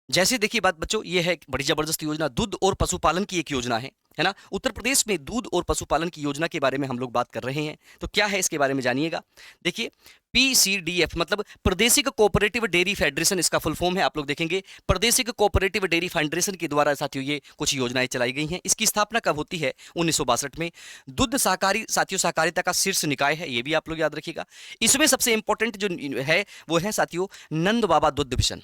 जैसे देखिए बात बच्चों, ये है एक बड़ी जबरदस्त योजना, दूध और पशुपालन की एक योजना है ना। उत्तर प्रदेश में दूध और पशुपालन की योजना के बारे में हम लोग बात कर रहे हैं। तो क्या है इसके बारे में जानिएगा। देखिए, पीसीडीएफ मतलब प्रादेशिक कोऑपरेटिव डेयरी फेडरेशन इसका फुल फॉर्म है। आप लोग देखेंगे प्रादेशिक कोऑपरेटिव डेयरी फेडरेशन के द्वारा साथियों ये कुछ योजनाएं चलाई गई हैं। इसकी स्थापना कब होती है? 1962 में। दुग्ध सहकारी साथियों सहकारिता का शीर्ष निकाय है, ये भी आप लोग याद रखिएगा। इसमें सबसे इंपॉर्टेंट जो है वो है साथियों नंद बाबा दुग्ध मिशन।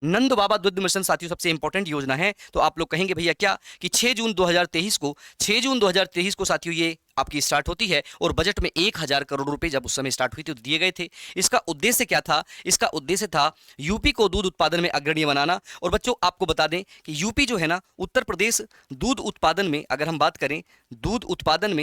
नंद बाबा दुग्ध मिशन साथियों सबसे इंपॉर्टेंट योजना है। तो आप लोग कहेंगे भैया क्या कि 6 जून 2023 को साथियों ये आपकी स्टार्ट होती है, और बजट में 1,000 करोड़ रुपए जब उस समय स्टार्ट हुई थी तो दिए गए थे। इसका उद्देश्य क्या था? इसका उद्देश्य था यूपी को दूध उत्पादन में अग्रणी बनाना। और बच्चों आपको बता दें कि यूपी जो है ना, उत्तर प्रदेश दूध उत्पादन में, अगर हम बात करें दूध उत्पादन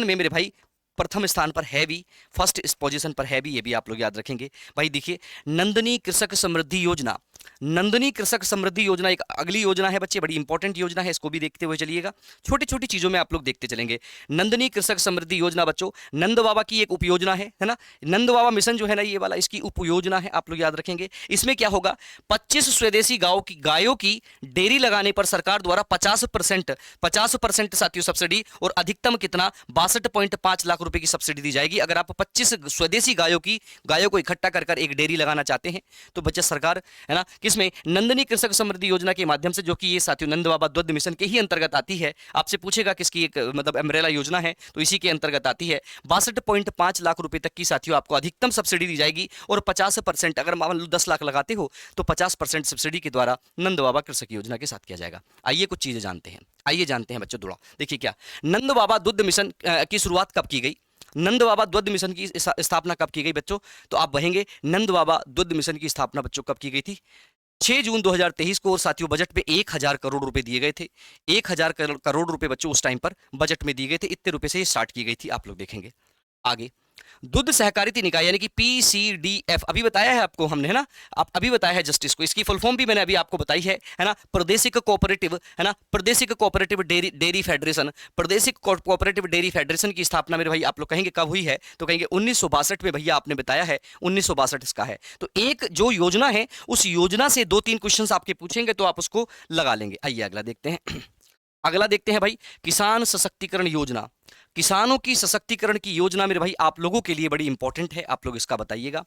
में मेरे भाई प्रथम स्थान पर है भी, फर्स्ट इस पोजीशन पर है भी, ये भी आप लोग याद रखेंगे। भाई देखिए, नंदनी कृषक समृद्धि योजना, नंदनी कृषक समृद्धि योजना एक अगली योजना है बच्चे, बड़ी इंपॉर्टेंट योजना है, इसको भी देखते हुए चलिएगा। छोटी छोटी चीजों में आप लोग देखते चलेंगे। नंदनी कृषक समृद्धि योजना बच्चों नंद बाबा की एक उपयोजना है ना। नंद बाबा मिशन जो है ना ये वाला, इसकी उपयोजना है, आप लोग याद रखेंगे। इसमें क्या होगा, 25 स्वदेशी गायों की डेयरी लगाने पर सरकार द्वारा 50% साथियों सब्सिडी, और अधिकतम कितना 62.5 लाख रुपए की सब्सिडी दी जाएगी। अगर आप 25 स्वदेशी गायों को इकट्ठा कर कर एक डेयरी लगाना चाहते हैं तो बच्चे सरकार है ना किसमें, नंदनी कृषक समृद्धि योजना के माध्यम से, जो कि ये साथियों नंद बाबा दुग्ध मिशन के ही अंतर्गत आती है। आपसे पूछेगा किसकी एक मतलब अम्ब्रेला योजना है, तो इसी के अंतर्गत आती है। 62.5 लाख रुपए तक की साथियों आपको अधिकतम सब्सिडी दी जाएगी, और 50%, अगर मान लो 10 लाख लगाते हो तो 50% सब्सिडी के द्वारा नंद बाबा कृषक योजना के साथ किया जाएगा। आइए कुछ चीजें जानते हैं, आइए जानते हैं बच्चों थोड़ा। देखिए क्या, नंद बाबा दुग्ध मिशन की शुरुआत कब की गई? नंद बाबा दुग्ध मिशन की स्थापना कब की गई बच्चों? तो आप वहेंगे नंद बाबा दुग्ध मिशन की स्थापना बच्चों कब की गई थी? 6 जून 2023 को। और साथियों बजट में 1,000 करोड़ रुपए दिए गए थे। 1,000 करोड़ रुपए बच्चों उस टाइम पर बजट में दिए गए थे। इतने रुपए से ये स्टार्ट की गई थी, आप लोग देखेंगे आगे। दुग्ध सहकारिता निकाय यानी कि पीसीडीएफ अभी बताया है आपको हमने, है ना। आप अभी बताया है जस्टिस को, इसकी फुल फॉर्म भी मैंने अभी आपको बताई है ना। प्रादेशिक कोऑपरेटिव, है ना, प्रादेशिक कोऑपरेटिव डेयरी फेडरेशन। प्रादेशिक कोऑपरेटिव डेयरी फेडरेशन की स्थापना मेरे भाई आप लोग कहेंगे कब हुई है? तो कहेंगे 1962 में। भैया आपने बताया है 1962 इसका है। तो एक जो योजना है उस योजना से 2-3 क्वेश्चंस आपके पूछेंगे तो आप उसको लगा लेंगे। आइए अगला देखते हैं। अगला देखते हैं भाई, किसान सशक्तिकरण योजना। किसानों की सशक्तिकरण की योजना मेरे भाई आप लोगों के लिए बड़ी इंपॉर्टेंट है, आप लोग इसका बताइएगा।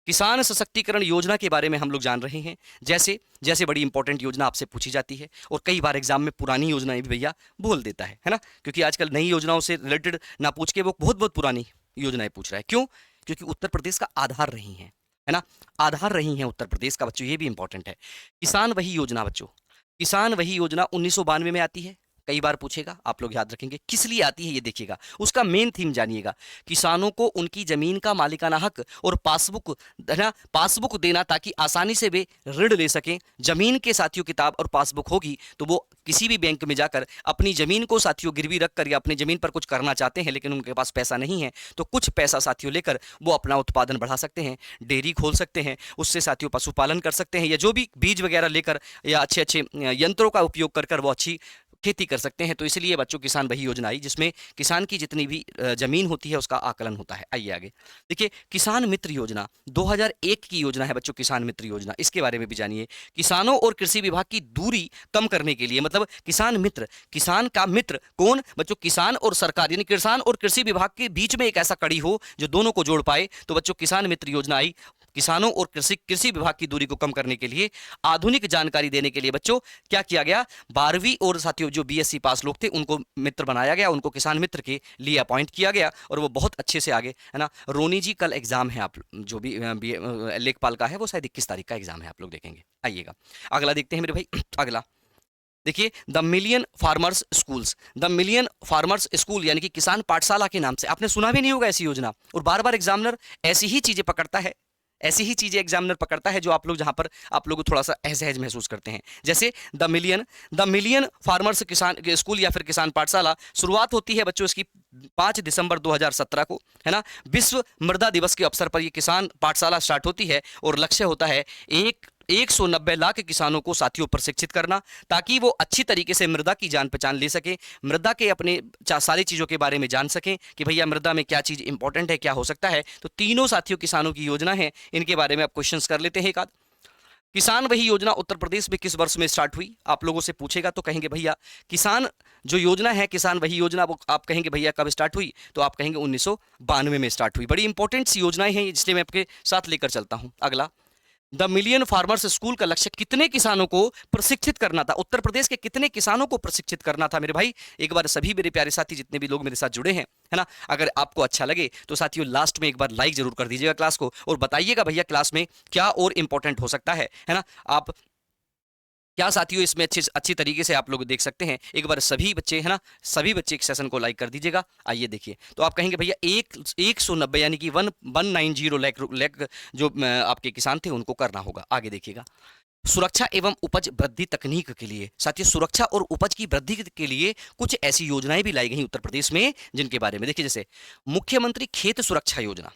किसान सशक्तिकरण योजना के बारे में हम लोग जान रहे हैं। जैसे जैसे बड़ी इंपॉर्टेंट योजना आपसे पूछी जाती है, और कई बार एग्जाम में पुरानी योजनाएं भी भैया बोल देता है ना। क्योंकि आजकल नई योजनाओं से रिलेटेड ना पूछ के वो बहुत बहुत पुरानी योजनाएं पूछ रहा है। क्यों? क्योंकि उत्तर प्रदेश का आधार रही है ना, आधार रही है उत्तर प्रदेश का बच्चों, ये भी इंपॉर्टेंट है। किसान वही योजना बच्चों, किसान वही योजना 1992 में आती है। कई बार पूछेगा, आप लोग याद रखेंगे किस लिए आती है ये देखिएगा। उसका मेन थीम जानिएगा, किसानों को उनकी जमीन का मालिकाना हक और पासबुक, है ना, पासबुक देना, ताकि आसानी से वे ऋण ले सकें। जमीन के साथियों किताब और पासबुक होगी तो वो किसी भी बैंक में जाकर अपनी जमीन को साथियों गिरवी रखकर या अपनी जमीन पर कुछ करना चाहते हैं लेकिन उनके पास पैसा नहीं है, तो कुछ पैसा साथियों लेकर वो अपना उत्पादन बढ़ा सकते हैं, डेयरी खोल सकते हैं, उससे साथियों पशुपालन कर सकते हैं, या जो भी बीज वगैरह लेकर या अच्छे अच्छे यंत्रों का उपयोग कर कर वो अच्छी खेती कर सकते हैं। तो इसलिए बच्चों किसान वही योजना आई जिसमें किसान की जितनी भी जमीन होती है उसका आकलन होता है। आइए आगे देखिए, किसान मित्र योजना 2001 की योजना है बच्चों, किसान मित्र योजना, इसके बारे में भी जानिए। किसानों और कृषि विभाग की दूरी कम करने के लिए, मतलब किसान मित्र, किसान का मित्र कौन बच्चों? किसान और सरकार, यानी किसान और कृषि विभाग के बीच में एक ऐसा कड़ी हो जो दोनों को जोड़ पाए। तो बच्चों किसान मित्र योजना आई किसानों और कृषि विभाग की दूरी को कम करने के लिए। आधुनिक जानकारी देने के लिए बच्चों क्या किया गया, 12वीं और साथियों जो बीएससी पास लोग थे उनको मित्र बनाया गया, उनको किसान मित्र के लिए अपॉइंट किया गया, और वो बहुत अच्छे से आगे, है ना। रोनी जी कल एग्जाम है, आप जो भी लेखपाल का है वो शायद 21 तारीख का एग्जाम है, आप लोग देखेंगे। आइएगा अगला देखते हैं मेरे भाई। अगला देखिए, the million farmers schools, the million farmers school यानी कि किसान पाठशाला के नाम से आपने सुना भी नहीं होगा ऐसी योजना, और बार बार एग्जामिनर ऐसी ही चीजें पकड़ता है, ऐसी ही चीजें एग्जामिनर पकड़ता है जो आप लोग, जहां पर आप लोग थोड़ा सा असहज महसूस करते हैं। जैसे द मिलियन फार्मर्स किसान स्कूल या फिर किसान पाठशाला, शुरुआत होती है बच्चों इसकी 5 दिसंबर 2017 को, है ना। विश्व मृदा दिवस के अवसर पर ये किसान पाठशाला स्टार्ट होती है, और लक्ष्य होता है 190 लाख किसानों को साथियों प्रशिक्षित करना, ताकि वो अच्छी तरीके से मृदा की जान पहचान ले सके, मृदा के अपने सारी चीज़ों के बारे में जान सकें कि भैया मृदा में क्या चीज़ इंपॉर्टेंट है, क्या हो सकता है। तो तीनों साथियों किसानों की योजना है, इनके बारे में आप क्वेश्चंस कर लेते हैं एक आध। किसान वही योजना उत्तर प्रदेश में किस वर्ष में स्टार्ट हुई? आप लोगों से पूछेगा तो कहेंगे भैया किसान जो योजना है, किसान वही योजना, वो आप कहेंगे भैया कब स्टार्ट हुई? तो आप कहेंगे 1992 में स्टार्ट हुई। बड़ी इंपॉर्टेंट सी योजनाएं हैं, इसलिए मैं आपके साथ लेकर चलता हूं। अगला, द मिलियन फार्मर्स स्कूल का लक्ष्य कितने किसानों को प्रशिक्षित करना था? उत्तर प्रदेश के कितने किसानों को प्रशिक्षित करना था मेरे भाई? एक बार सभी मेरे प्यारे साथी जितने भी लोग मेरे साथ जुड़े हैं, है ना, अगर आपको अच्छा लगे तो साथियों लास्ट में एक बार लाइक जरूर कर दीजिएगा क्लास को, और बताइएगा भैया क्लास में क्या और इंपॉर्टेंट हो सकता है ना। आप क्या साथियों इसमें अच्छी तरीके से आप लोग देख सकते हैं। एक बार सभी बच्चे, है ना, सभी बच्चे इस सेशन को लाइक कर दीजिएगा। आइए देखिए, तो आप कहेंगे भैया 190 यानी कि 190 लाख जो आपके किसान थे उनको करना होगा। आगे देखिएगा, सुरक्षा एवं उपज वृद्धि तकनीक के लिए, साथियों सुरक्षा और उपज की वृद्धि के लिए कुछ ऐसी योजनाएं भी लाई गई उत्तर प्रदेश में, जिनके बारे में देखिए, जैसे मुख्यमंत्री खेत सुरक्षा योजना।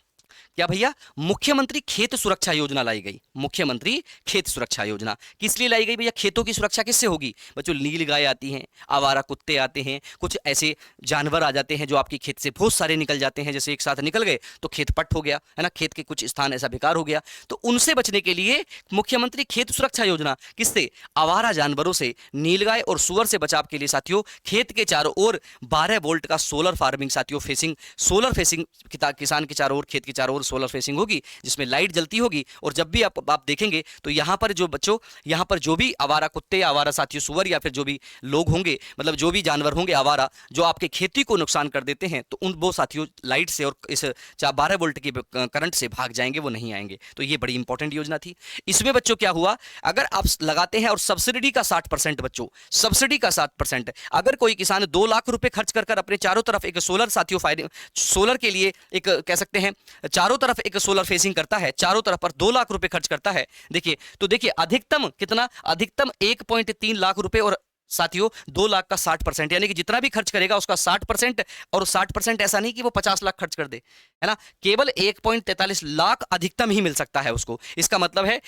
क्या भैया? मुख्यमंत्री खेत सुरक्षा योजना लाई गई। मुख्यमंत्री खेत सुरक्षा योजना किस लिए लाई गई भैया? खेतों की सुरक्षा किससे होगी बच्चों? नील गाय आती हैं, आवारा कुत्ते आते हैं, कुछ ऐसे जानवर आ जाते हैं जो आपके खेत से बहुत सारे निकल जाते हैं, जैसे एक साथ निकल गए तो खेत पट हो गया, है ना, खेत के कुछ स्थान ऐसा बेकार हो गया, तो उनसे बचने के लिए मुख्यमंत्री खेत सुरक्षा योजना, किससे? आवारा जानवरों से, नीलगाय और सुअर से बचाव के लिए साथियों खेत के चारों ओर 12 वोल्ट का सोलर फार्मिंग, साथियों फेसिंग, सोलर फेसिंग, किसान के चारों ओर, खेत के चारों ओर सोलर फेसिंग होगी जिसमें लाइट जलती होगी, और जब भी आप देखेंगे तो यहां पर जो बच्चों, यहां पर जो भी आवारा कुत्ते, आवारा साथियों सुअर, या फिर जो भी लोग होंगे, मतलब जो भी जानवर होंगे आवारा जो आपके खेती को नुकसान कर देते हैं, तो उन वो साथियों लाइट से और इस 12 वोल्ट की करंट से भाग जाएंगे, वो नहीं आएंगे। तो ये बड़ी इंपॉर्टेंट योजना थी। इसमें बच्चों क्या हुआ, अगर आप लगाते हैं और सब्सिडी का 60%, बच्चों सब्सिडी का 60%, अगर कोई किसान 2 लाख रुपए खर्च कर अपने चारों तरफ एक सोलर, साथियों सोलर के लिए एक कह सकते हैं चारों तरफ एक सोलर फेसिंग करता है, चारों तरफ पर 2 लाख रुपए खर्च करता है, देखिए तो देखिए अधिकतम कितना, अधिकतम 1.3 लाख रुपए, और साथियों 2 लाख का 60%, यानी कि जितना भी खर्च करेगा उसका 60%, और 60% ऐसा नहीं कि वो 50 लाख खर्च कर दे, है ना, केवल 1.43 लाख अधिकतम ही मिल सकता है उसको। इसका मतलब है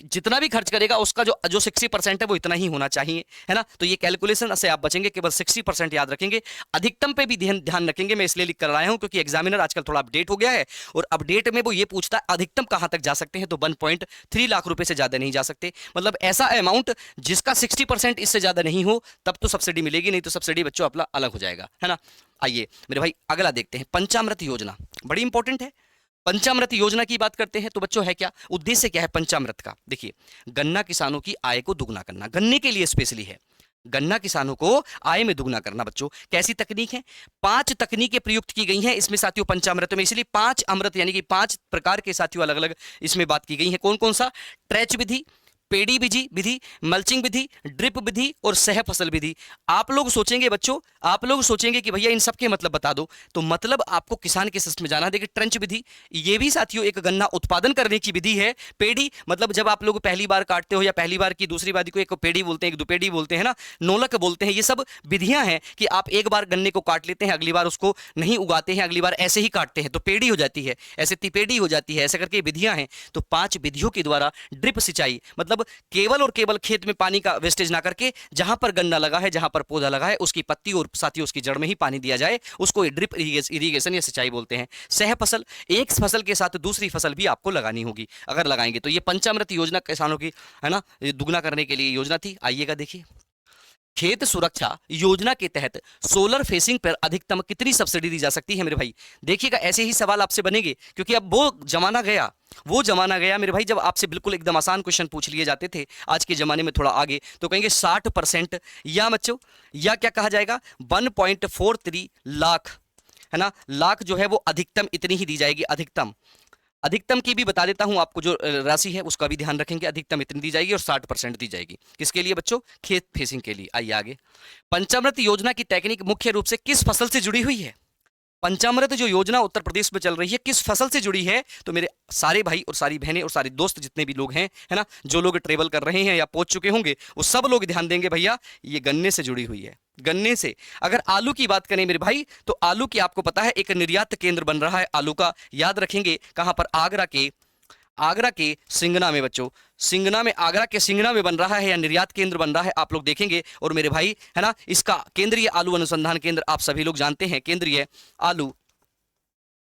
जितना भी खर्च करेगा उसका जो 60% है वो इतना ही होना चाहिए, है ना। तो ये कैलकुलेशन से आप बचेंगे, केवल 60% याद रखेंगे, अधिकतम पे भी ध्यान रखेंगे। मैं इसलिए लिख कर आया हूं क्योंकि एग्जामिनर आजकल थोड़ा अपडेट हो गया है, और अपडेट में वो ये पूछता है अधिकतम कहां तक जा सकते हैं, तो 1.3 लाख रुपए से ज्यादा नहीं जा सकते, मतलब ऐसा अमाउंट जिसका 60% इससे ज्यादा नहीं हो, तब तो सब्सिडी मिलेगी, नहीं तो सब्सिडी बच्चों अपना अलग हो जाएगा, है ना। आइए मेरे भाई अगला देखते हैं, पंचामृत योजना बड़ी इंपॉर्टेंट है। पंचामृत योजना की बात करते हैं तो बच्चों है क्या, उद्देश्य क्या है पंचामृत का? देखिए, गन्ना किसानों की आय को दुगना करना, गन्ने के लिए स्पेशली है, गन्ना किसानों को आय में दुगना करना। बच्चों कैसी तकनीक है? 5 तकनीकें प्रयुक्त की गई हैं इसमें साथियों पंचामृत में, इसलिए 5 अमृत यानी कि 5 प्रकार के साथियों अलग अलग इसमें बात की गई है। कौन कौन सा? ट्रेच विधि, पेड़ी विधि, मल्चिंग विधि, ड्रिप विधि और सह फसल विधि। आप लोग सोचेंगे बच्चों, आप लोग सोचेंगे कि भैया इन सब के मतलब बता दो, तो मतलब आपको किसान के सिस्टम में जाना। देखिए ट्रेंच विधि, ये भी साथियों एक गन्ना उत्पादन करने की विधि है। पेड़ी मतलब जब आप लोग पहली बार काटते हो या पहली बार की दूसरी बार को एक पेड़ी बोलते हैं, एक दुपेड़ी बोलते हैं ना, नोलक बोलते हैं, ये सब विधियां हैं कि आप एक बार गन्ने को काट लेते हैं, अगली बार उसको नहीं उगाते हैं, अगली बार ऐसे ही काटते हैं तो पेड़ी हो जाती है, ऐसे तिपेड़ी हो जाती है, ऐसे करके विधियां हैं। तो 5 विधियों के द्वारा ड्रिप सिंचाई, मतलब केवल और केवल खेत में पानी का वेस्टेज ना करके जहां पर गन्ना लगा है, जहां पर पौधा लगा है, उसकी पत्ती और साथियों उसकी जड़ में ही पानी दिया जाए, उसको ड्रिप इरिगेशन या सिंचाई बोलते हैं। सह फसल, एक फसल के साथ दूसरी फसल भी आपको लगानी होगी, अगर लगाएंगे तो। ये पंचामृत योजना किसानों की, है ना, दुगना करने के लिए योजना थी। आइएगा देखिए, खेत सुरक्षा योजना के तहत सोलर फेसिंग पर अधिकतम कितनी सब्सिडी दी जा सकती है मेरे भाई? देखिएगा ऐसे ही सवाल आपसे बनेंगे, क्योंकि अब वो जमाना गया मेरे भाई, जब आपसे बिल्कुल एकदम आसान क्वेश्चन पूछ लिए जाते थे। आज के जमाने में थोड़ा आगे तो कहेंगे 60%, या बच्चों या क्या कहा जाएगा 1.43 लाख, है ना, लाख जो है वो अधिकतम इतनी ही दी जाएगी। अधिकतम की भी बता देता हूं आपको, जो राशि है उसका भी ध्यान रखेंगे। अधिकतम इतनी दी जाएगी और 60% दी जाएगी, किसके लिए बच्चों? खेत फेसिंग के लिए। आइए आगे, पंचामृत योजना की टेक्निक मुख्य रूप से किस फसल से जुड़ी हुई है? पंचामृत जो योजना उत्तर प्रदेश में चल रही है किस फसल से जुड़ी है? तो मेरे सारे भाई और सारी बहनें और सारे दोस्त जितने भी लोग हैं, है ना, जो लोग ट्रेवल कर रहे हैं या पहुंच चुके होंगे, वो सब लोग ध्यान देंगे भैया, ये गन्ने से जुड़ी हुई है, गन्ने से। अगर आलू की बात करें मेरे भाई, तो आलू की आपको पता है एक निर्यात केंद्र बन रहा है आलू का, याद रखेंगे कहां पर? आगरा के सिंगना में बच्चों, आगरा के सिंगना में बन रहा है या निर्यात केंद्र बन रहा है, आप लोग देखेंगे। और मेरे भाई, है ना, इसका केंद्रीय आलू अनुसंधान केंद्र आप सभी लोग जानते हैं, केंद्रीय आलू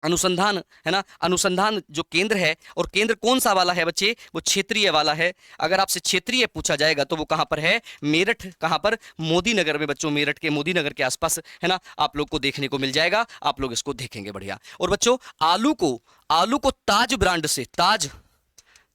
अनुसंधान, है ना, अनुसंधान जो केंद्र है, और केंद्र कौन सा वाला है बच्चे, वो क्षेत्रीय वाला है। अगर आपसे क्षेत्रीय पूछा जाएगा तो वो कहां पर है, मेरठ, कहां पर, मोदी नगर में बच्चों, मेरठ के मोदी नगर के आसपास, है ना, आप लोग को देखने को मिल जाएगा, आप लोग इसको देखेंगे बढ़िया। और बच्चों आलू को ताज ब्रांड से,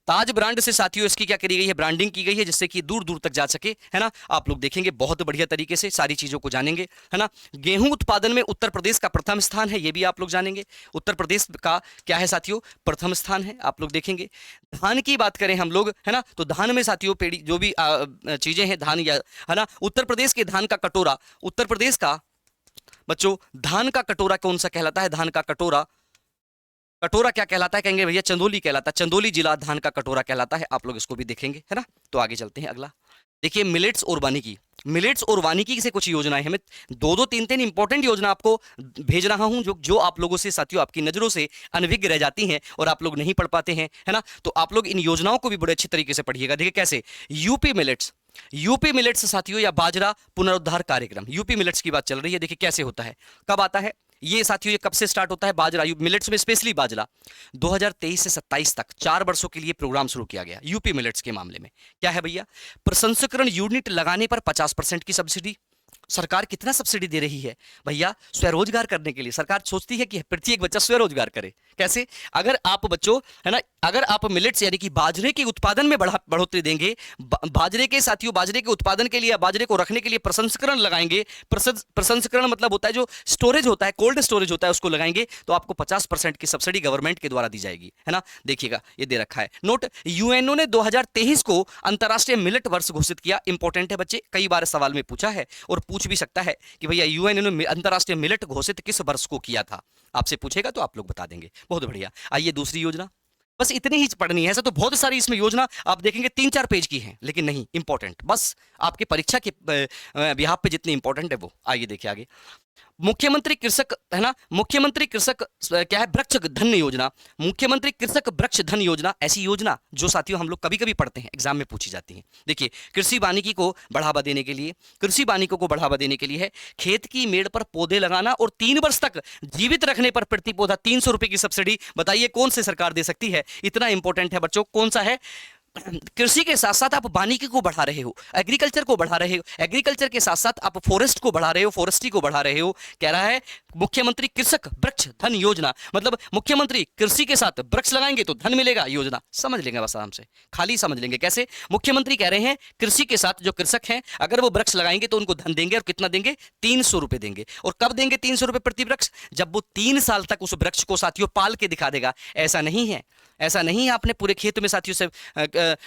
ताज ब्रांड से साथियों इसकी क्या करी गई है, ब्रांडिंग की गई है, जिससे कि दूर दूर तक जा सके, है ना। आप लोग देखेंगे बहुत बढ़िया तरीके से सारी चीजों को जानेंगे, है ना। गेहूं उत्पादन में उत्तर प्रदेश का प्रथम स्थान है, ये भी आप लोग जानेंगे। उत्तर प्रदेश का क्या है साथियों, प्रथम स्थान है, आप लोग देखेंगे। धान की बात करें हम लोग, है ना, तो धान में साथियों पेड़ी जो भी चीजें हैं धान, या है ना, उत्तर प्रदेश के धान का कटोरा, उत्तर प्रदेश का बच्चों धान का कटोरा कौन सा कहलाता है, धान का कटोरा, कटोरा क्या कहलाता है, कहेंगे भैया चंदौली कहलाता है, चंदौली जिला धान का कटोरा कहलाता है, आप लोग इसको भी देखेंगे, है ना। तो आगे चलते हैं अगला, देखिए मिलेट्स और वानिकी। मिलेट्स और वानिकी से कुछ योजनाएं, हमें दो दो तीन तीन इंपॉर्टेंट योजना आपको भेज रहा हूं, जो आप लोगों से साथियों आपकी नजरों से अनभिज्ञ रह जाती हैं और आप लोग नहीं पढ़ पाते हैं, है ना। तो आप लोग इन योजनाओं को भी बड़े अच्छे तरीके से पढ़िएगा। देखिए कैसे, यूपी मिलेट्स साथियों, या बाजरा पुनरुद्धार कार्यक्रम, यूपी मिलेट्स की बात चल रही है। देखिए कैसे होता है, कब आता है ये साथियों, ये कब से स्टार्ट होता है, बाजरा मिलेट्स में स्पेशली बाजरा 2023 से 27 तक 4 वर्षों के लिए प्रोग्राम शुरू किया गया यूपी मिलेट्स के मामले में। क्या है भैया, प्रसंस्करण यूनिट लगाने पर 50% की सब्सिडी। सरकार कितना सब्सिडी दे रही है भैया, स्वरोजगार करने के लिए सरकार सोचती है कि प्रत्येक बच्चा स्वरोजगार करे। कैसे, अगर आप बच्चों, है ना, अगर आप मिलेट्स यानी कि बाजरे के उत्पादन में बढ़ोतरी देंगे, बाजरे के साथियों, बाजरे के उत्पादन के लिए, बाजरे को रखने के लिए प्रसंस्करण लगाएंगे, प्रसंस्करण मतलब होता है जो स्टोरेज होता है, कोल्ड स्टोरेज होता है, उसको लगाएंगे तो आपको 50% की सब्सिडी गवर्नमेंट के द्वारा दी जाएगी, है ना। देखिएगा ये दे रखा है नोट। यूएनओ ने 2023 को अंतरराष्ट्रीय मिलेट वर्ष घोषित किया। इंपॉर्टेंट है बच्चे, कई बार सवाल में पूछा है और पूछ भी सकता है कि भैया यूएनओ ने अंतरराष्ट्रीय मिलेट घोषित किस वर्ष को किया था, आपसे पूछेगा तो आप लोग बता देंगे। बहुत बढ़िया। आइए दूसरी योजना, बस इतनी ही पढ़नी है। ऐसा तो बहुत सारी इसमें योजना आप देखेंगे 3-4 पेज की हैं, लेकिन नहीं, इंपॉर्टेंट, बस आपके परीक्षा के बिहाफ पे जितनी इंपॉर्टेंट है वो। आइए देखिए आगे, मुख्यमंत्री कृषक, है ना, मुख्यमंत्री कृषक क्या है, वृक्ष धन योजना, मुख्यमंत्री कृषक वृक्ष धन योजना, ऐसी योजना जो साथियों हम लोग कभी कभी पढ़ते हैं, एग्जाम में पूछी जाती है। देखिए कृषि वानिकी को बढ़ावा देने के लिए, कृषि वानिकी को बढ़ावा देने के लिए है खेत की मेड़ पर पौधे लगाना और 3 वर्ष तक जीवित रखने पर प्रति पौधा 300 रुपए की सब्सिडी। बताइए कौन सी सरकार दे सकती है, इतना इंपॉर्टेंट है बच्चों, कौन सा है। कृषि के साथ साथ आप वानिकी को बढ़ा रहे हो, एग्रीकल्चर को बढ़ा रहे हो, एग्रीकल्चर के साथ साथ आप फॉरेस्ट को बढ़ा रहे हो, फॉरेस्ट्री को बढ़ा रहे हो। कह रहा है मुख्यमंत्री कृषक वृक्ष धन योजना, मतलब मुख्यमंत्री कृषि के साथ वृक्ष लगाएंगे तो धन मिलेगा, योजना समझ लेंगे बस आराम से, खाली समझ लेंगे। कैसे, मुख्यमंत्री कह रहे हैं कृषि के साथ जो कृषक हैं अगर वो वृक्ष लगाएंगे तो उनको धन देंगे, और कितना देंगे, 300 रुपए देंगे। और कब देंगे 300 रुपए प्रति वृक्ष, जब वो 3 साल तक उस वृक्ष को साथियों पाल के दिखा देगा। ऐसा नहीं है, ऐसा नहीं है आपने पूरे खेत में साथियों से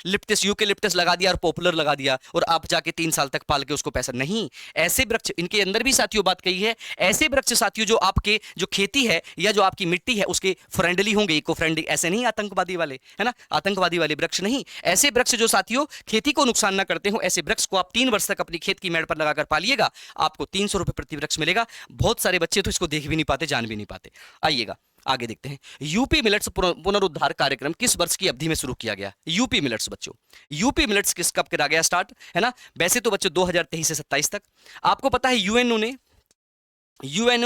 लिप्टस, यूकेलिप्टस लगा दिया और पॉपुलर लगा दिया और आप जाके 3 साल तक पाल के उसको पैसा, नहीं। ऐसे वृक्ष, इनके अंदर भी साथियों बात कही है, ऐसे वृक्ष साथियों जो आपके जो खेती है या जो आपकी मिट्टी है उसके फ्रेंडली होंगे, इको फ्रेंडली, ऐसे नहीं आतंकवादी वाले, है ना, आतंकवादी वाले वृक्ष नहीं। ऐसे वृक्ष जो साथियों खेती को नुकसान ना करते हो, ऐसे वृक्ष को आप 3 वर्ष तक अपनी खेत की मेड़ पर लगाकर पालिएगा, आपको 300 रुपए प्रति वृक्ष मिलेगा। बहुत सारे बच्चे तो इसको देख भी नहीं पाते, जान भी नहीं पाते। आइएगा आगे देखते हैं, यूपी मिलेट्स पुनरुद्धार कार्यक्रम किस वर्ष की अवधि में शुरू किया गया। यूपी मिलेट्स बच्चों, यूपी मिलेट्स किस कब करा गया स्टार्ट, है ना। वैसे तो बच्चों 2023 से 27 तक। आपको पता है यूएनओ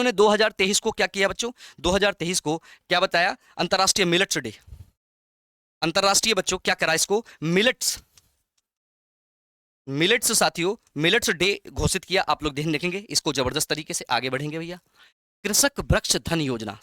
ने 2023 को क्या किया बच्चों, 2023 को क्या बताया, अंतरराष्ट्रीय मिलेट्स डे, अंतरराष्ट्रीय बच्चों क्या करा इसको, मिलेट्स साथियों, मिलेट्स डे घोषित किया। आप लोग ध्यान रखेंगे इसको, जबरदस्त तरीके से आगे बढ़ेंगे भैया। कृषक वृक्ष धन योजना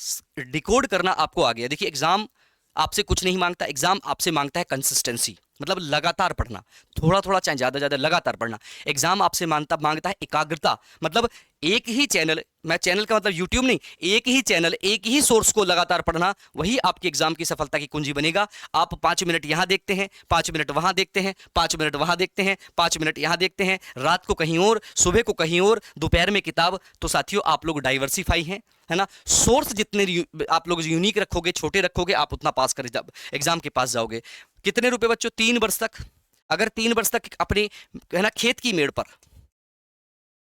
डिकोड करना आपको आ गया। देखिए एग्जाम आपसे कुछ नहीं मांगता, एग्जाम आपसे मांगता है कंसिस्टेंसी, मतलब लगातार पढ़ना, थोड़ा थोड़ा चाहे ज्यादा ज्यादा लगातार पढ़ना। एग्जाम आपसे मांगता है एकाग्रता, मतलब एक ही चैनल, मैं चैनल का मतलब यूट्यूब नहीं, एक ही चैनल, एक ही सोर्स को लगातार पढ़ना, वही आपके एग्जाम की सफलता की कुंजी बनेगा। आप 5 मिनट यहां देखते हैं, 5 मिनट वहां देखते हैं, 5 मिनट वहां देखते हैं, 5 मिनट यहां देखते हैं, रात को कहीं और, सुबह को कहीं और, दोपहर में किताब, तो साथियों आप लोग डाइवर्सिफाई हैं, है ना। सोर्स जितने आप लोग यूनिक रखोगे, छोटे रखोगे, आप उतना पास कर एग्जाम के पास जाओगे। कितने रुपए बच्चों, 3 वर्ष तक, अगर 3 वर्ष तक अपने, है ना, खेत की मेड़ पर,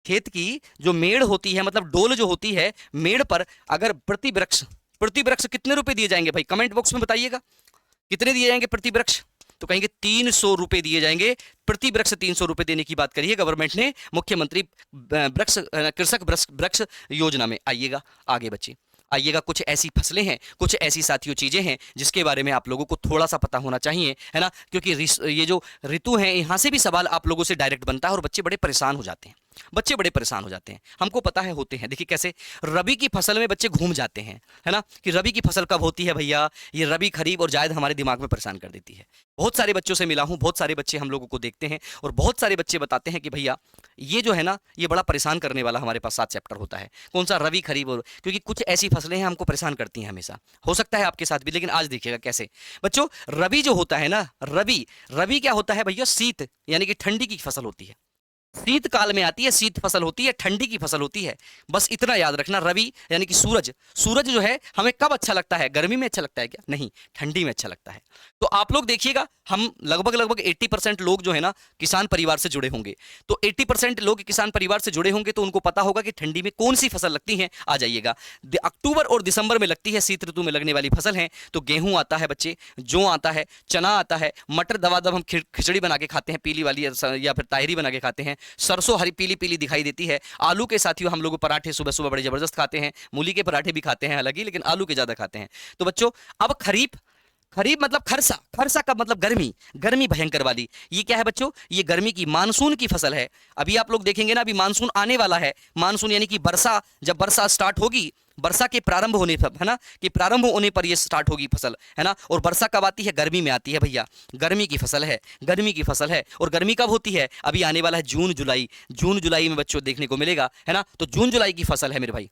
खेत की जो मेड़ होती है, मतलब डोल जो होती है मेड़ पर, अगर प्रति वृक्ष कितने रुपए दिए जाएंगे भाई, कमेंट बॉक्स में बताइएगा कितने दिए जाएंगे प्रति वृक्ष। तो कहेंगे 300 रुपए दिए जाएंगे प्रति वृक्ष, 300 रुपए देने की बात करी है गवर्नमेंट ने मुख्यमंत्री कृषक वृक्ष योजना में। आइएगा आगे बच्चे, आइएगा, कुछ ऐसी फसलें हैं, कुछ ऐसी साथियों चीजें हैं जिसके बारे में आप लोगों को थोड़ा सा पता होना चाहिए, है ना, क्योंकि ये जो ऋतु है यहाँ से भी सवाल आप लोगों से डायरेक्ट बनता है और बच्चे बड़े परेशान हो जाते हैं, बच्चे बड़े परेशान हो जाते हैं। हमको पता है होते हैं, देखिए कैसे रबी की फसल में बच्चे घूम जाते हैं, है ना, कि रबी की फसल कब होती है भैया, ये रबी खरीफ और जायद हमारे दिमाग में परेशान कर देती है। बहुत सारे बच्चों से मिला हूं, बहुत सारे बच्चे हम लोगों को देखते हैं और बहुत सारे बच्चे बताते हैं कि भैया ये जो है ना, ये बड़ा परेशान करने वाला हमारे पास 7 चैप्टर होता है। कौन सा, रबी खरीफ, और क्योंकि कुछ ऐसी फसलें हैं हमको परेशान करती हैं हमेशा। हो सकता है आपके साथ भी, लेकिन आज देखिएगा कैसे बच्चों, रबी जो होता है ना, रबी रबी क्या होता है भैया, शीत यानी कि ठंडी की फसल होती है, शीत काल में आती है, शीत फसल होती है, ठंडी की फसल होती है। बस इतना याद रखना, रवि यानी कि सूरज, सूरज जो है हमें कब अच्छा लगता है, गर्मी में अच्छा लगता है क्या, नहीं, ठंडी में अच्छा लगता है। तो आप लोग देखिएगा, हम लगभग 80% लोग जो है ना किसान परिवार से जुड़े होंगे, तो 80% लोग किसान परिवार से जुड़े होंगे तो उनको पता होगा कि ठंडी में कौन सी फसल लगती है। आ जाइएगा, अक्टूबर और दिसंबर में लगती है, शीत ऋतु में लगने वाली फसल है। तो गेहूं आता है बच्चे, जौ आता है, चना आता है, मटर दबादब हम खिचड़ी बना के खाते हैं पीली वाली, या फिर ताहिरी बना के खाते हैं, सरसों हरी पीली पीली दिखाई देती है, आलू के साथियों हम लोग पराठे सुबह सुबह बड़े जबरदस्त खाते हैं, मूली के पराठे भी खाते हैं हालांकि, लेकिन आलू के ज्यादा खाते हैं। तो बच्चों अब खरीफ, खरीफ मतलब खरसा, खरसा का मतलब गर्मी, गर्मी भयंकर वाली। ये क्या है बच्चों, ये गर्मी की मानसून की फसल है। अभी आप लोग देखेंगे ना, अभी मानसून आने वाला है, मानसून यानी कि वर्षा, जब वर्षा स्टार्ट होगी, वर्षा के प्रारंभ होने पर, है ना, कि प्रारंभ होने पर ये स्टार्ट होगी फसल, है ना। और वर्षा कब आती है, गर्मी में आती है भैया, गर्मी की फसल है, गर्मी की फसल है। और गर्मी कब होती है, अभी आने वाला है जून जुलाई, जून जुलाई में बच्चों देखने को मिलेगा, है ना। तो जून जुलाई की फसल है मेरे भाई।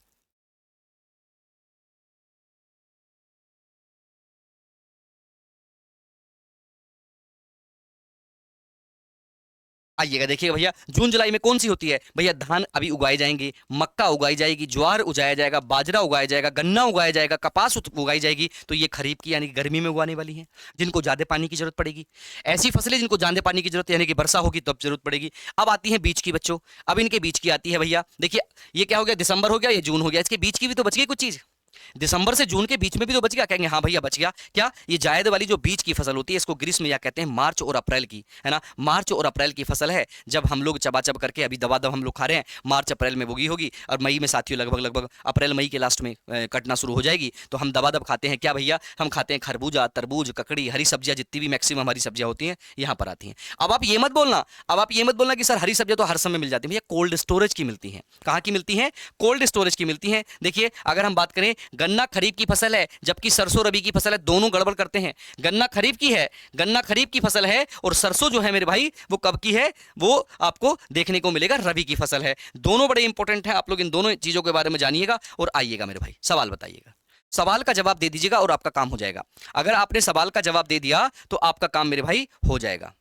आइएगा देखिएगा भैया, जून जुलाई में कौन सी होती है भैया, धान अभी उगाए जाएंगे, मक्का उगाई जाएगी, ज्वार उगाया जाएगा, बाजरा उगाया जाएगा, गन्ना उगाया जाएगा, कपास उगाई जाएगी। तो ये खरीफ की यानी कि गर्मी में उगाने वाली है, जिनको ज्यादा पानी की जरूरत पड़ेगी। ऐसी फसलें जिनको ज्यादा पानी की जरूरत यानी कि वर्षा होगी तब जरूरत पड़ेगी। अब आती है बीच की बच्चों, अब इनके बीच की आती है भैया, देखिए ये क्या हो गया, दिसंबर हो गया, ये जून हो गया, इसके बीच की भी तो बच गई कुछ चीज, दिसंबर से जून के बीच में भी तो बच गया। कहेंगे हाँ भैया बच गया, क्या, ये जायद वाली जो बीच की फसल होती है, इसको ग्रीष्म या कहते हैं मार्च और अप्रैल की, है ना, मार्च और अप्रैल की फसल है। जब हम लोग चबाचब करके अभी दबा दब हम लोग खा रहे हैं, मार्च अप्रैल में बोगी होगी और मई में साथियों लगभग अप्रैल मई के लास्ट में कटना शुरू हो जाएगी। तो हम दबा दब खाते हैं क्या भैया, हम खाते हैं खरबूजा, तरबूज, ककड़ी, हरी सब्जियां, जितनी भी मैक्सिमम हरी सब्जियां होती हैं यहाँ पर आती हैं। अब आप ये मत बोलना, अब आप ये मत बोलना कि सर हरी सब्जियां तो हर समय मिल जाती है, भैया कोल्ड स्टोरेज की मिलती हैं। कहाँ की मिलती हैं, कोल्ड स्टोरेज की मिलती हैं। देखिए अगर हम बात करें, गन्ना खरीफ की फसल है जबकि सरसों रबी की फसल है, दोनों गड़बड़ करते हैं। गन्ना खरीफ की है, गन्ना खरीफ की फसल है, और सरसों जो है मेरे भाई वो कब की है, वो आपको देखने को मिलेगा रबी की फसल है। दोनों बड़े इंपॉर्टेंट हैं, आप लोग इन दोनों चीजों के बारे में जानिएगा। और आइएगा मेरे भाई, सवाल बताइएगा, सवाल का जवाब दे दीजिएगा और आपका काम हो जाएगा। अगर आपने सवाल का जवाब दे दिया तो आपका काम मेरे भाई हो जाएगा।